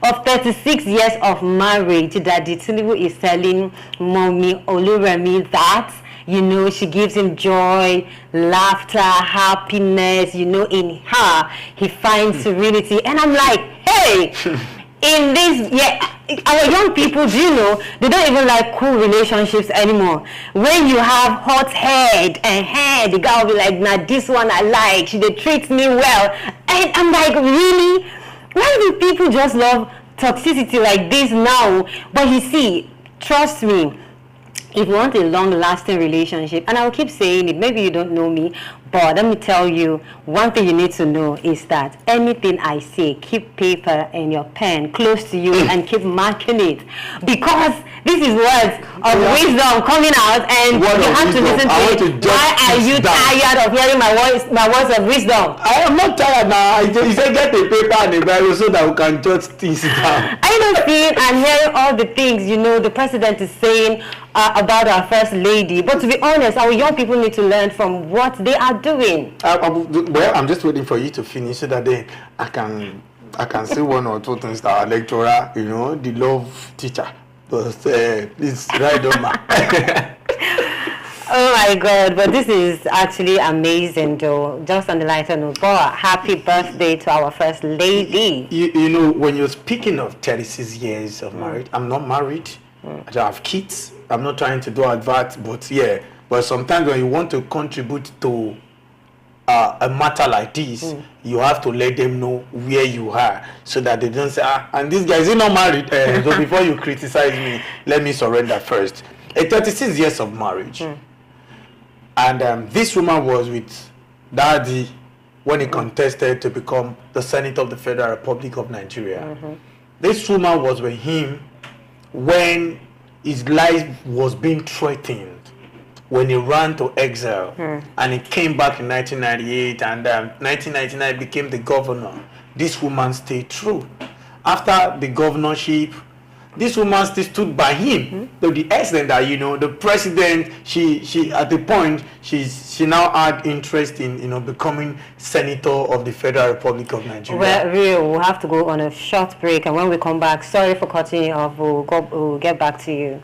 of 36 years of marriage, Daddy Tinubu is telling Mommy Oluremi that, she gives him joy, laughter, happiness, in her, he finds serenity. And I'm like, hey, in this, our young people, they don't even like cool relationships anymore. When you have hot head and hair, the guy will be like, nah, this one I like, they treat me well. And I'm like, really? Why do people just love toxicity like this now? But you see, trust me, if you want a long-lasting relationship, and I'll keep saying it, maybe you don't know me, but let me tell you, one thing you need to know is that anything I say, keep paper and your pen close to you and keep marking it. Because this is words of wisdom coming out, and you have to listen to it. Why are you tired of hearing my words of wisdom? I am not tired now. You said get a paper and a Bible so that we can jot things down. I don't see and hearing all the things, the president is saying about our first lady. But to be honest, our young people need to learn from what they are doing. Well, I'm just waiting for you to finish so that then I can say one or two things that our lecturer, the love teacher, please write on my. Oh my God, but this is actually amazing though. Just on the lighter note, but happy birthday to our first lady. When you're speaking of 36 years of marriage, I'm not married. I don't have kids. I'm not trying to do adverts, but sometimes when you want to contribute to a matter like this, you have to let them know where you are so that they don't say, and this guy is not married. So before you criticize me, let me surrender first. 36 years of marriage. And this woman was with Daddy when he contested to become the Senator of the Federal Republic of Nigeria. This woman was with him when his life was being threatened, when he ran to exile, and he came back in 1998, and 1999 became the governor. This woman stayed true. After the governorship, this woman still stood by him to the extent that the president, she at the point she now had interest in becoming Senator of the Federal Republic of Nigeria. We'll have to go on a short break, and when we come back, sorry for cutting you off, we'll get back to you.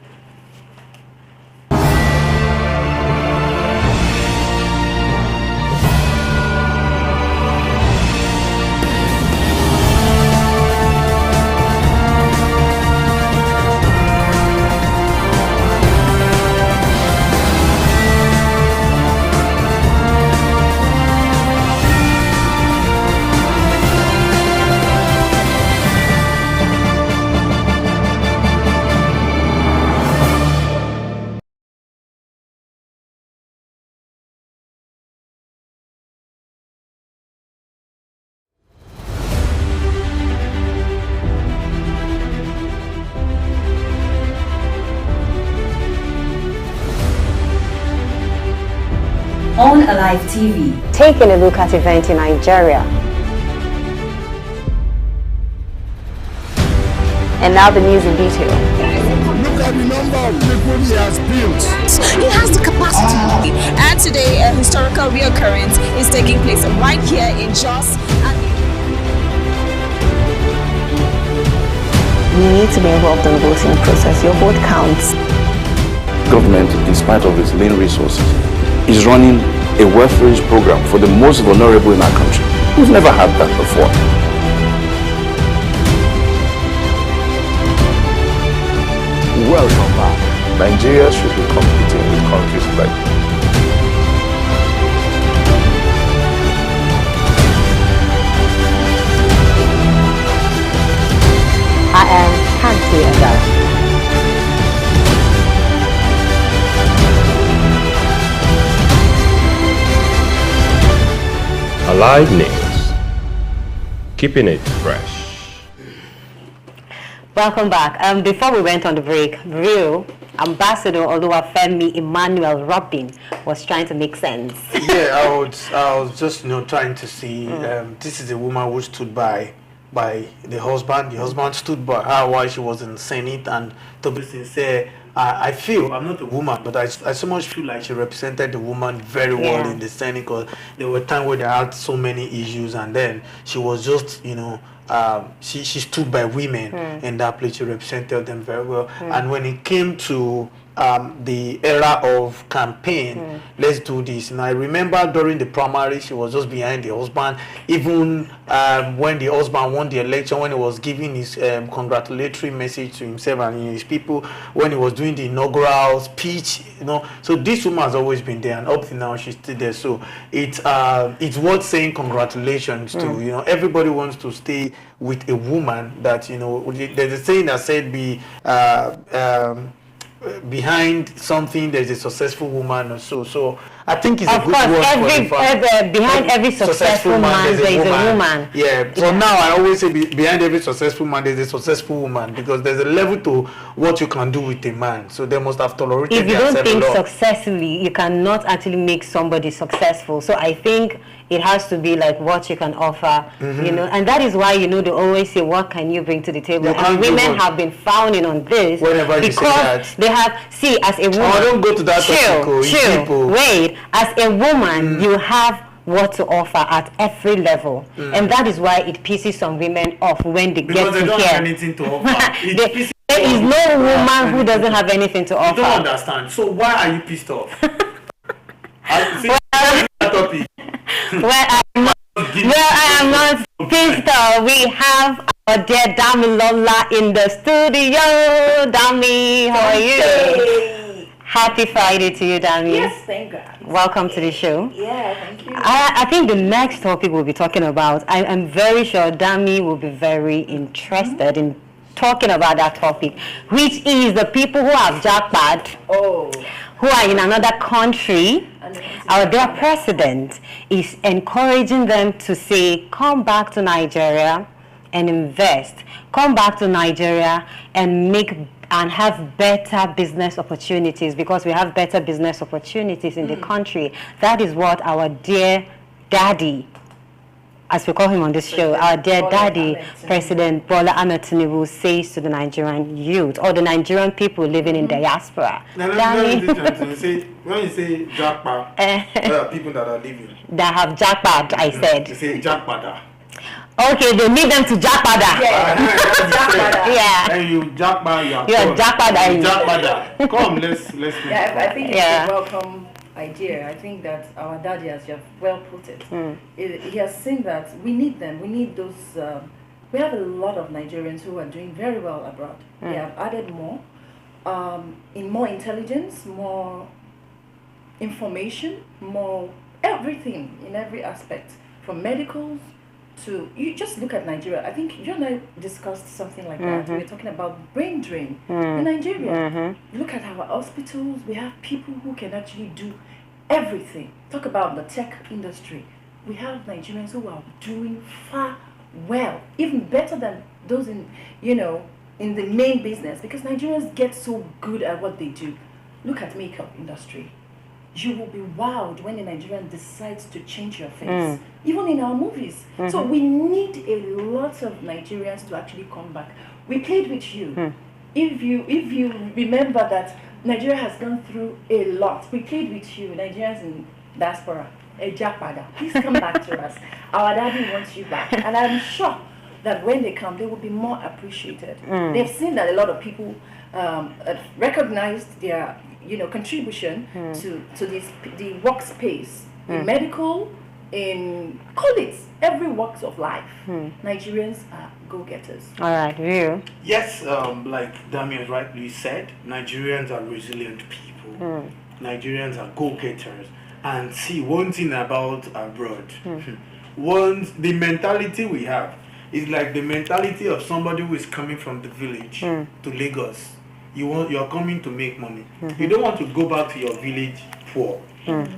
On Alive TV, taking a look at events in Nigeria. And now the news in detail. Look at the number of people he has built. He has the capacity. And today, a historical reoccurrence is taking place right here in Jos. You need to be involved in the voting process. Your vote counts. Government, in spite of its lean resources, is running a welfare program for the most vulnerable in our country. We've never had that before. Welcome back. Nigeria should be competing with countries like I am Kanti Aga. Alive News, keeping it fresh. Welcome back. Before we went on the break, real Ambassador Oluwafemi Emmanuel Robin was trying to make sense. Yeah, I was just trying to see. This is a woman who stood by the husband. The husband stood by her while she was in the Senate, and to be sincere, I feel, I'm not a woman, but I so much feel like she represented the woman very well in the Senate, because there were times where they had so many issues, and then she was just, she stood by women in that place. She represented them very well. And when it came to the era of campaign, let's do this. And I remember during the primary, she was just behind the husband. Even when the husband won the election, when he was giving his congratulatory message to himself and his people, when he was doing the inaugural speech, So this woman has always been there, and up to now she's still there. So it's worth saying congratulations to. Everybody wants to stay with a woman that There's a saying that said, behind something there's a successful woman or so. So I think it's a good word for behind every successful man there is a woman. Yeah. So now I always say behind every successful man there's a successful woman, because there's a level to what you can do with a man. So they must have tolerated. If you don't think successfully, you cannot actually make somebody successful. So I think it has to be like what you can offer, and that is why they always say, what can you bring to the table? And women have been frowning on this because they have as a woman. I don't go to that chill. Wait, as a woman, you have what to offer at every level, and that is why it pisses some women off when they get to they don't hear. have anything to offer. There is no woman who doesn't have anything to offer. I don't understand. So why are you pissed off? I am not pissed off. We have our dear Damilola in the studio. Dami, how are you? Happy Friday to you, Dami. Yes, thank God. Welcome to the show. Yeah, thank you. I think the next topic we'll be talking about, I'm very sure Dami will be very interested in talking about that topic, which is the people who have jackpot, who are in another country. Our dear president is encouraging them to say, come back to Nigeria and invest. Come back to Nigeria and have better business opportunities, because we have better business opportunities in the country. That is what our dear daddy, as we call him on this show, our dear daddy, President Bola Ahmed Tinubu, says to the Nigerian youth or the Nigerian people living in diaspora. When you say jackpot, there are people that are living. That have jackpot, I said. You say jackpot. Okay, they need them to jackpot. Yeah. And you jackpot, you're jackpot. Come, let's I think it's a welcome idea. I think that our daddy has just well put it. He has seen that we need them. We need those. We have a lot of Nigerians who are doing very well abroad. They have added more, in more intelligence, more information, more everything in every aspect, from medicals to, you just look at Nigeria. I think you and I discussed something like that. We were talking about brain drain in Nigeria. Look at our hospitals. We have people who can actually do everything. Talk about the tech industry. We have Nigerians who are doing far well, even better than those in the main business, because Nigerians get so good at what they do. Look at makeup industry. You will be wowed when a Nigerian decides to change your face, even in our movies. So we need a lot of Nigerians to actually come back. We played with you. If you remember that Nigeria has gone through a lot, we played with you, Nigerians in diaspora, a jackpada. Please come back to us. Our daddy wants you back, and I'm sure that when they come, they will be more appreciated. They've seen that a lot of people recognized their contribution to the workspace in medical, in college, every walks of life. Nigerians are go-getters. All right, you. Yes, like Damian rightly said, Nigerians are resilient people. Nigerians are go-getters. And see, one thing about abroad, the mentality we have is like the mentality of somebody who is coming from the village to Lagos. You're coming to make money. You don't want to go back to your village poor.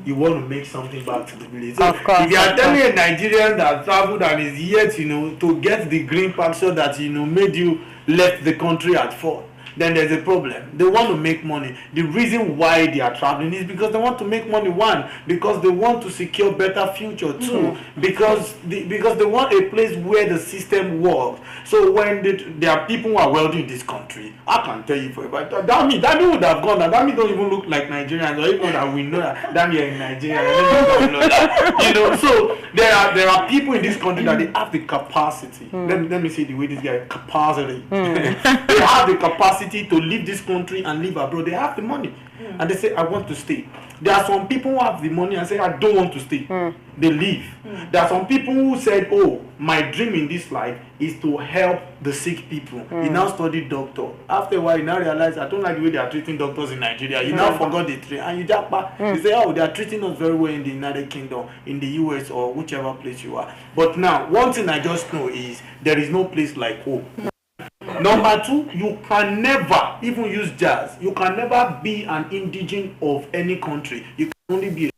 You want to make something back to the village. So if you are telling a Nigerian that traveled and is yet, to get the green pasture that made you left the country at 4, then there's a problem. They want to make money. The reason why they are traveling is because they want to make money. One, because they want to secure better future. Two, because they want a place where the system works. So when there are people who are wealthy in this country, I can tell you for about that would have gone. That don't even look like Nigerians, or even that we know that you're in Nigeria. You know, so there are people in this country that they have the capacity. Let me say the way this guy capacity. They have the capacity to leave this country and live abroad. They have the money, and they say, I want to stay. There are some people who have the money and say, I don't want to stay. They leave. There are some people who said, oh, my dream in this life is to help the sick people. He now studied doctor. After a while, he now realized, I don't like the way they are treating doctors in Nigeria. You now forgot the trade. And you just you say, oh, they are treating us very well in the United Kingdom, in the US, or whichever place you are. But now, one thing I just know is there is no place like home. Number two, you can never even use jazz. You can never be an indigene of any country. You can only be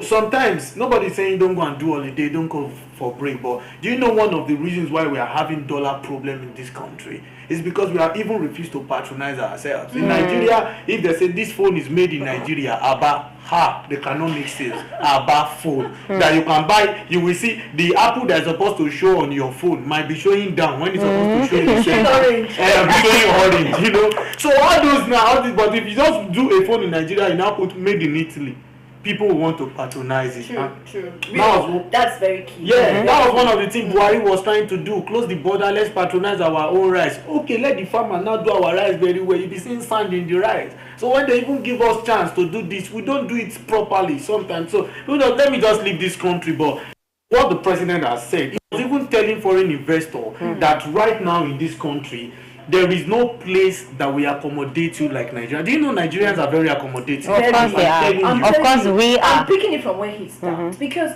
so sometimes nobody's saying don't go and do holiday, don't go for break. But do you know one of the reasons why we are having dollar problem in this country is because we have even refused to patronize ourselves. In Nigeria, if they say this phone is made in Nigeria, they cannot make sales. Phone that you can buy, you will see the apple that's supposed to show on your phone might be showing down when it's supposed to show in the center. Showing orange, you know. So all those now, but if you just do a phone in Nigeria, you now put made in Italy, people will want to patronize it. True. That's very key. Yeah, that was one of the things Buhari was trying to do. Close the border, let's patronize our own rice. Okay, let the farmer now do our rice very well. You'll be seeing sand in the rice. So when they even give us chance to do this, we don't do it properly sometimes. So let me just leave this country. But what the president has said, he was even telling foreign investors that right now in this country, there is no place that we accommodate you like Nigeria. Do you know Nigerians are very accommodating? Of course they are. Of course we are. I'm picking it from where he starts. Because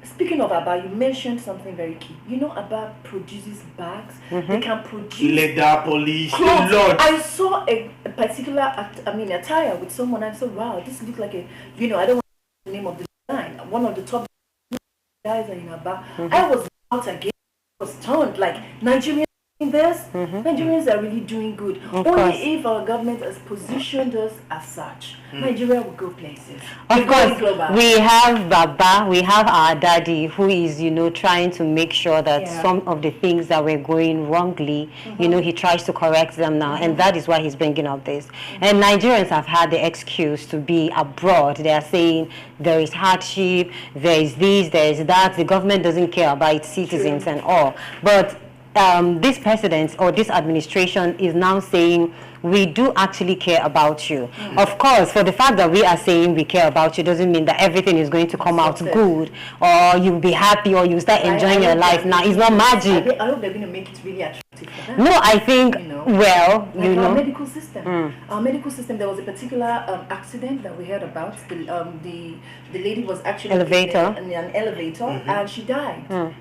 speaking of Abba, you mentioned something very key. You know, Abba produces bags. They can produce leather polish. Clothes. I saw a particular attire with someone. I said, wow, this looks like a, I don't want the name of the design. One of the top guys are in Abba. I was out again. I was stunned. Like, Nigerians Nigerians are really doing good. Only if our government has positioned us as such, Nigeria will go places. Of course, we have Baba, we have our daddy who is, trying to make sure that some of the things that were going wrongly, he tries to correct them now, and that is why he's bringing up this. And Nigerians have had the excuse to be abroad. They are saying there is hardship, there is this, there is that. The government doesn't care about its citizens and all. But this president or this administration is now saying we do actually care about you. Of course, for the fact that we are saying we care about you doesn't mean that everything is going to come out good or you'll be happy or you start enjoying your life. Now, it's not magic. I hope they're going to make it really attractive for them. No, I think, our medical system. Our medical system, there was a particular accident that we heard about. The lady was actually in an elevator and she died.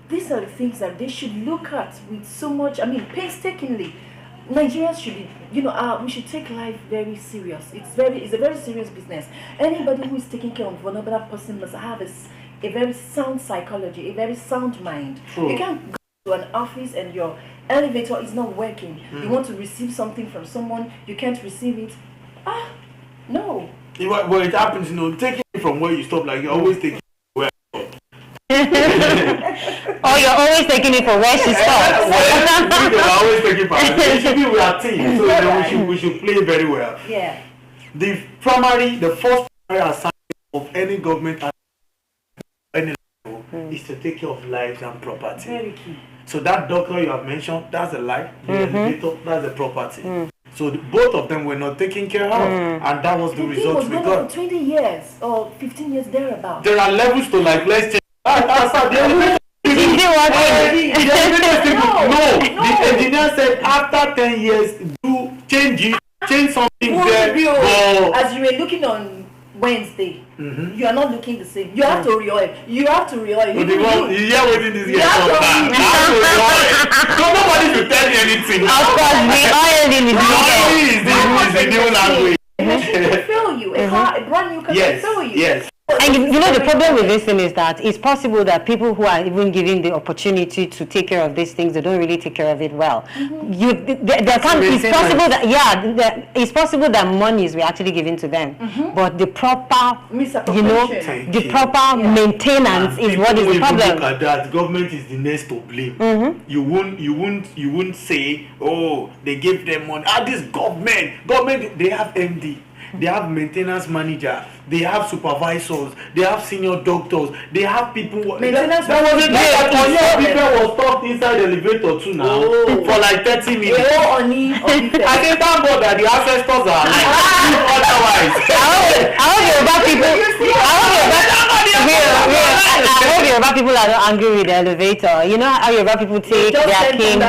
These are the things that they should look at with so much, painstakingly. Nigerians should be, we should take life very serious. It's a very serious business. Anybody who is taking care of another person must have a very sound psychology, a very sound mind. You can't go to an office and your elevator is not working. You want to receive something from someone, you can't receive it. No. Well, it happens, taking it from where you stop, like you're always taking oh, you're always taking it for where she stops. We're always taking part. It should be with our team, so we should play very well. Yeah. The first primary assignment of any government at any level is to take care of lives and property. Very key. So that doctor you have mentioned, that's the life. The elevator, that's the property. So both of them were not taken care of, and that was the result we got. 20 years or 15 years thereabout. There are levels to let's change. The engineer said after 10 years, do change something there. As you were looking on Wednesday, you are not looking the same. You have to re-oil. You have to re-oil. So nobody should tell me anything. Of course, re-oiling is the new language. It can fill you. A brand new car can fill you. Yes. And you know, the problem with this thing is that it's possible that people who are even given the opportunity to take care of these things, they don't really take care of it well. It's possible that it's possible that monies were actually given to them, but the proper, the proper maintenance is what is the problem. Look at that. Government is the next to blame. You won't say, oh, they gave them money. This government, they have MD. They have maintenance manager, they have supervisors, they have senior doctors, they have people. Maintenance people was stuck inside the elevator too now for like 30 minutes. I think thank God that the ancestors are alive. Otherwise, I hope Yoruba people are not angry with the elevator. You know how Yoruba people take their kings.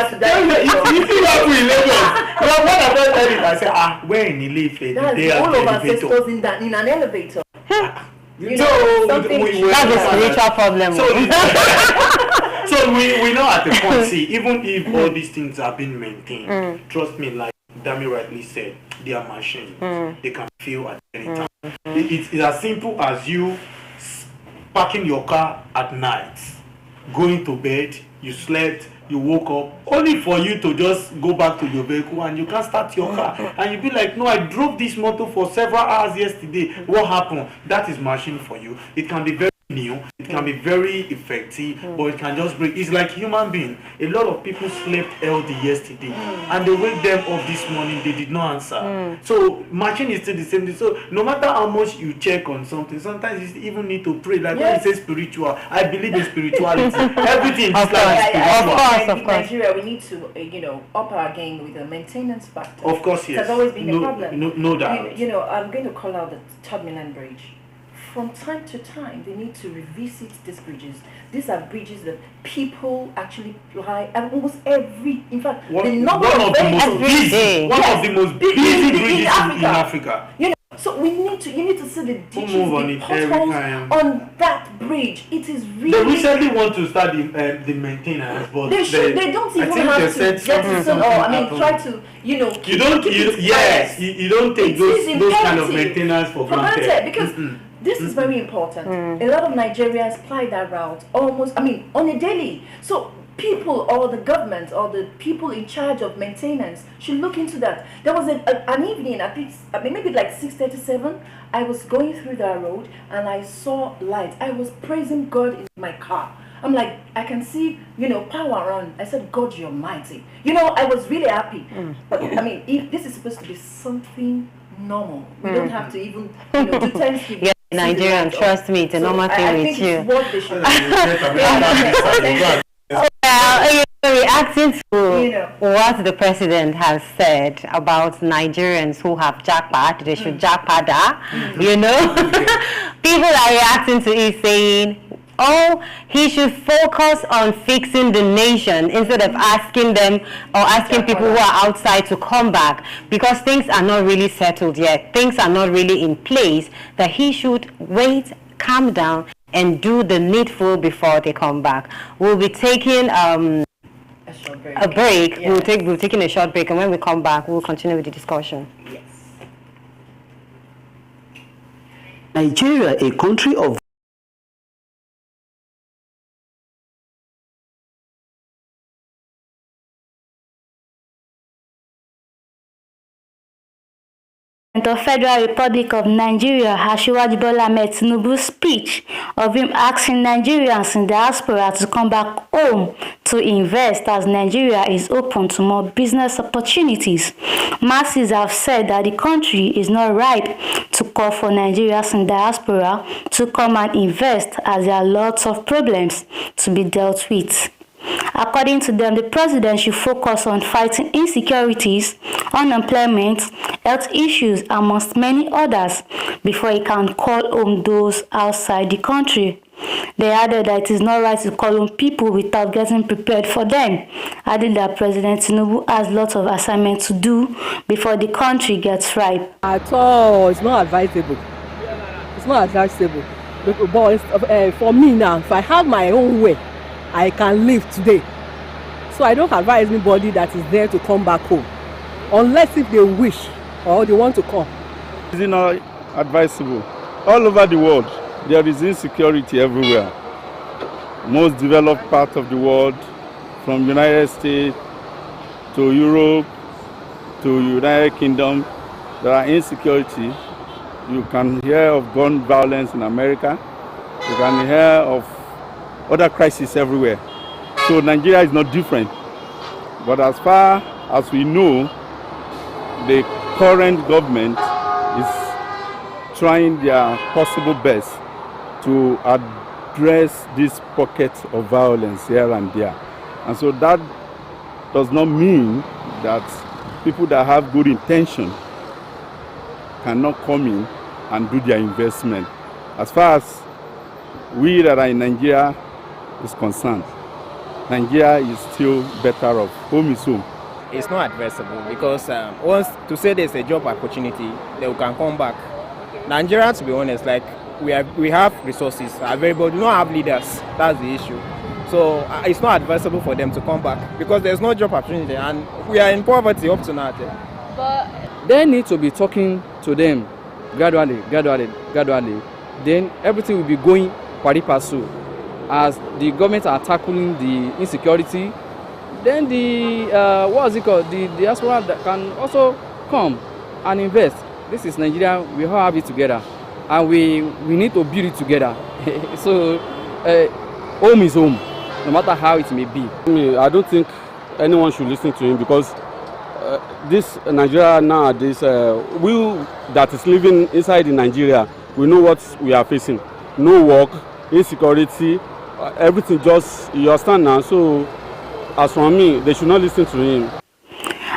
You see what we live in. What I don't tell you, I say, we're in the all of our ancestors in an elevator. That's a spiritual problem. So we know at the point, see, even if all these things are being maintained, trust me, like Dami rightly said, they are machines. They can fail at any time. It's as simple as you parking your car at night, going to bed, you slept, you woke up, only for you to just go back to your vehicle and you can't start your car. And you be like, no, I drove this motor for several hours yesterday. What happened? That is machine for you. It can be very new, it can be very effective, but it can just break. It's like human being. A lot of people slept healthy yesterday and they wake them up this morning, they did not answer. So machine is still the same thing. So no matter how much you check on something, sometimes you even need to pray. Like when you say spiritual, I believe in spirituality. Everything is like spiritual. In Nigeria, we need to, up our game with the maintenance factor. Of course, yes. It has always been a problem. No doubt. I'm going to call out the Third Mainland Bridge. From time to time, they need to revisit these bridges. These are bridges that people actually fly, and almost in fact, one of the most busy bridges in Africa. So you need to see the ditches, the potholes on that bridge. It is really. They recently want to start the maintenance, but they don't even have to jettison or try to You don't take those kind of maintenance for granted because. This is very important. A lot of Nigerians ply that route almost, on a daily. So people or the government or the people in charge of maintenance should look into that. There was an evening, at least, maybe like 6:37, I was going through that road and I saw lights. I was praising God in my car. I'm like, I can see, power on. I said, God, you're mighty. I was really happy. But if this is supposed to be something normal, we don't have to even, do Thanksgiving. Nigerian, trust me, it's a normal thing with you. What they should reacting to what the president has said about Nigerians who have jackpot, they should jackpot, people are reacting to it saying, he should focus on fixing the nation instead of asking them or asking people who are outside to come back, because things are not really settled yet. Things are not really in place, that he should wait, calm down, and do the needful before they come back. We'll be taking a break. Yeah. We're taking a short break, and when we come back, we'll continue with the discussion. Yes. Nigeria, a country of The Federal Republic of Nigeria, Asiwaju Bola Ahmed Tinubu's speech of him asking Nigerians in diaspora to come back home to invest as Nigeria is open to more business opportunities. Masses have said that the country is not ripe to call for Nigerians in diaspora to come and invest, as there are lots of problems to be dealt with. According to them, the president should focus on fighting insecurities, unemployment, health issues, amongst many others, before he can call home those outside the country. They added that it is not right to call home people without getting prepared for them, adding that President Tinubu has lots of assignments to do before the country gets ripe. At all, it's not advisable. It's not advisable. But for me now, if I have my own way, I can live today. So I don't advise anybody that is there to come back home, unless if they wish or they want to come. It's not advisable. All over the world, there is insecurity everywhere. Most developed part of the world, from United States to Europe to United Kingdom, there are insecurity. You can hear of gun violence in America. You can hear of other crises everywhere. So Nigeria is not different. But as far as we know, the current government is trying their possible best to address this pocket of violence here and there. And so that does not mean that people that have good intention cannot come in and do their investment. As far as we that are in Nigeria is concerned, Nigeria is still better off. Home is home. It's not advisable because once to say there's a job opportunity, they can come back. Nigeria, to be honest, like we have resources available, we don't have leaders. That's the issue. So it's not advisable for them to come back because there's no job opportunity and we are in poverty up to now. But they need to be talking to them gradually. Then everything will be going pari passu. As the government are tackling the insecurity, then the the diaspora that can also come and invest. This is Nigeria. We all have it together, and we need to build it together. So home is home, no matter how it may be. I don't think anyone should listen to him because this Nigeria nowadays, we that is living inside in Nigeria, we know what we are facing. No work, insecurity, everything just, you understand now. So as for me, they should not listen to him.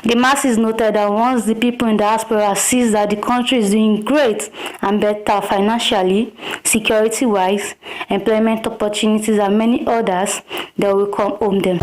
The masses noted that once the people in diaspora sees that the country is doing great and better financially, security-wise, employment opportunities and many others, they will come home them.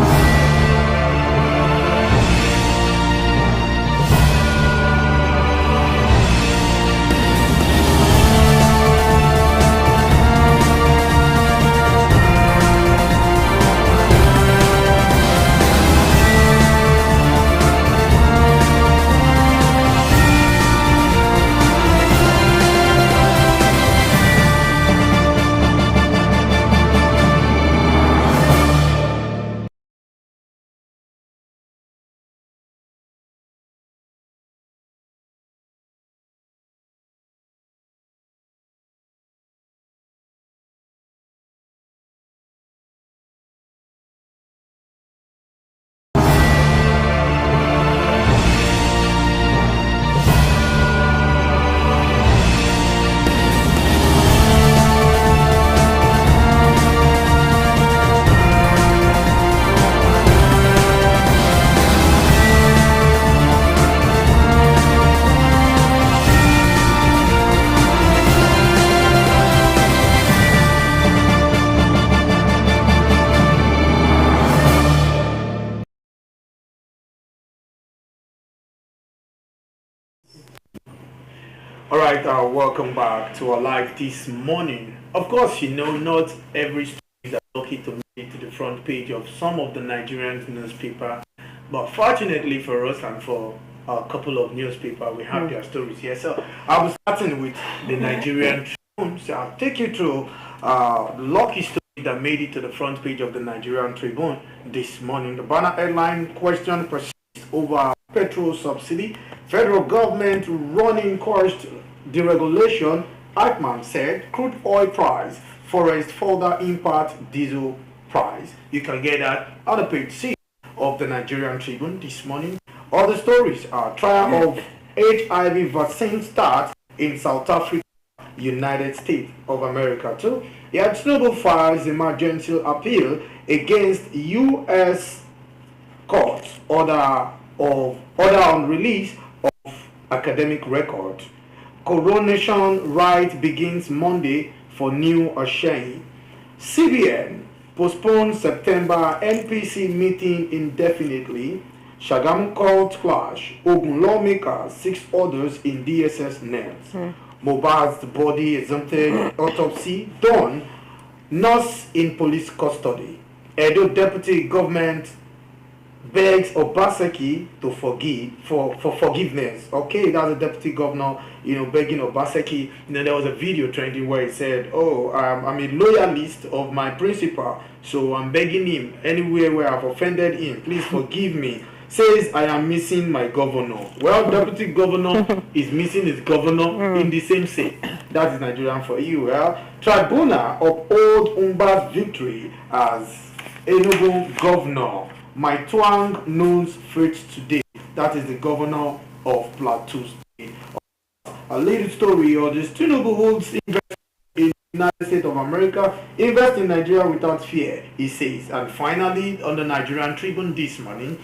Alright, welcome back to our live this morning. Of course, you know, not every story is lucky to make it to the front page of some of the Nigerian newspaper, but fortunately for us and for a couple of newspapers, we have their stories here. So I was starting with the Nigerian Tribune. So I'll take you through the lucky story that made it to the front page of the Nigerian Tribune this morning. The banner headline: question persists over petrol subsidy. Federal government running course deregulation. Aikman said crude oil price forest further impact diesel price. You can get that on the page 6 of the Nigerian Tribune this morning. Other stories are trial of HIV vaccine starts in South Africa, United States of America too. Yet Tinubu files emergency appeal against U.S. courts order on release of academic record. Coronation rite begins Monday for new Ashei. CBN postpones September NPC meeting indefinitely. Shagamu court clash. Ogun lawmaker 6 orders in DSS nets. Mohbad's body exempted, autopsy done. Nurse in police custody. Edo deputy government begs Obaseki to forgive for forgiveness. Okay, that's the deputy governor, begging Obaseki. There was a video trending where he said, "Oh, I'm a loyalist of my principal, so I'm begging him anywhere where I've offended him, please forgive me." Says I am missing my governor. Well, deputy governor is missing his governor in the same state. That is Nigerian for you. Well, tribunal uphold Umba's victory as Enugu governor. My twang knows fate today. That is the governor of Plateau State. A little story of this: Tinubu holds investment in the United States of America, invest in Nigeria without fear, he says. And finally, on the Nigerian Tribune this morning,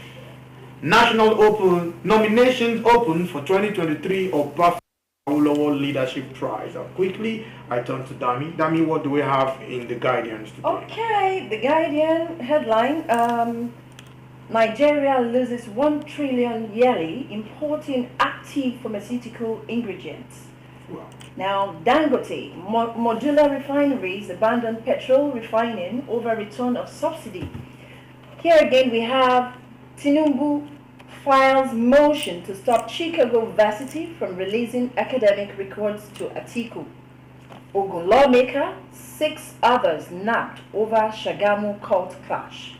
National Open nominations open for 2023 Obafemi Awolowo Leadership Prize. And quickly, I turn to Dami. Dami, what do we have in the Guardian today? Okay, the Guardian headline: Nigeria loses 1 trillion yearly importing active pharmaceutical ingredients. Wow. Now, Dangote modular refineries abandon petrol refining over return of subsidy. Here again, we have Tinubu files motion to stop Chicago Varsity from releasing academic records to Atiku. Ogun lawmaker, 6 others nabbed over Shagamu cult clash.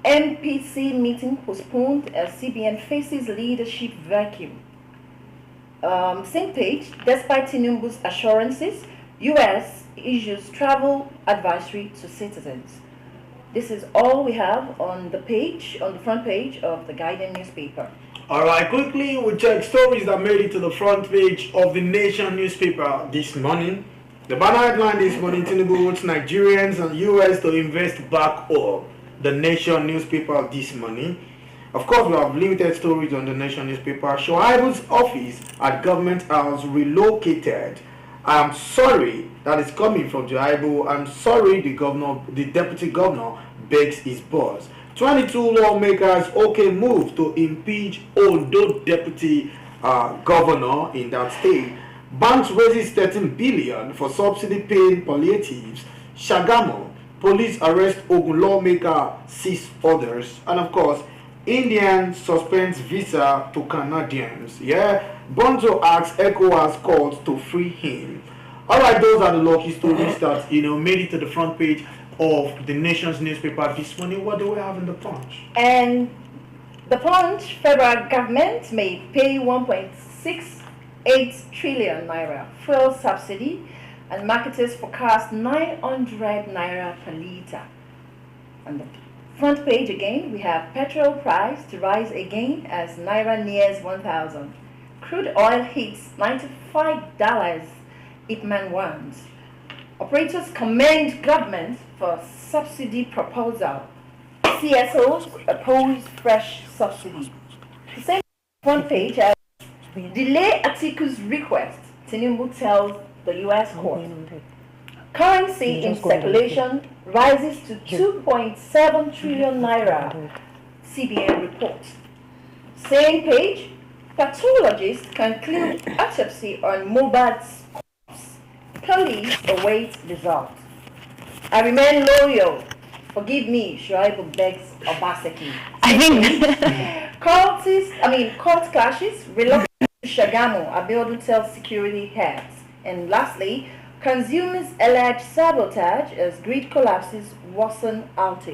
MPC meeting postponed as CBN faces leadership vacuum. Same page, despite Tinubu's assurances, U.S. issues travel advisory to citizens. This is all we have on the front page of the Guardian newspaper. All right, quickly we check stories that made it to the front page of the Nation newspaper this morning. The banner headline this morning: Tinubu wants Nigerians and U.S. to invest back home. The Nation newspaper this morning. Of course, we have limited stories on the Nation newspaper. Shoaibu's office at Government House relocated. I'm sorry, that is coming from Shoaibu. I'm sorry, the deputy governor begs his boss. 22 lawmakers move to impeach Ondo deputy governor in that state. Banks raises 13 billion for subsidy paying palliatives. Shagamu, police arrest Ogun lawmaker, 6 others. And of course, Indian suspends visa to Canadians. Bonzo asks ECOWAS calls to free him. Alright, those are the lucky stories that made it to the front page of the Nation's newspaper this morning. What do we have in the Punch? And the Punch: federal government may pay 1.68 trillion naira fuel subsidy, and marketers forecast 900 naira per litre. On the front page again, we have petrol price to rise again as naira nears 1,000. Crude oil hits $95, Ipman warns. Operators commend government for subsidy proposal. CSOs oppose fresh subsidy. The same front page as delay Atiku's request, Tinubu tells the U.S. court. Currency in circulation rises to 2.7 trillion naira, CBN reports. Same page, pathologists conclude autopsy on Mohbad's corpse. Police await result. I remain loyal. Forgive me, Shoaibu begs Obaseki. Court clashes, reluctant to Shagamu, Abiodun tells security heads. And lastly, consumers allege sabotage as grid collapses worsen outage.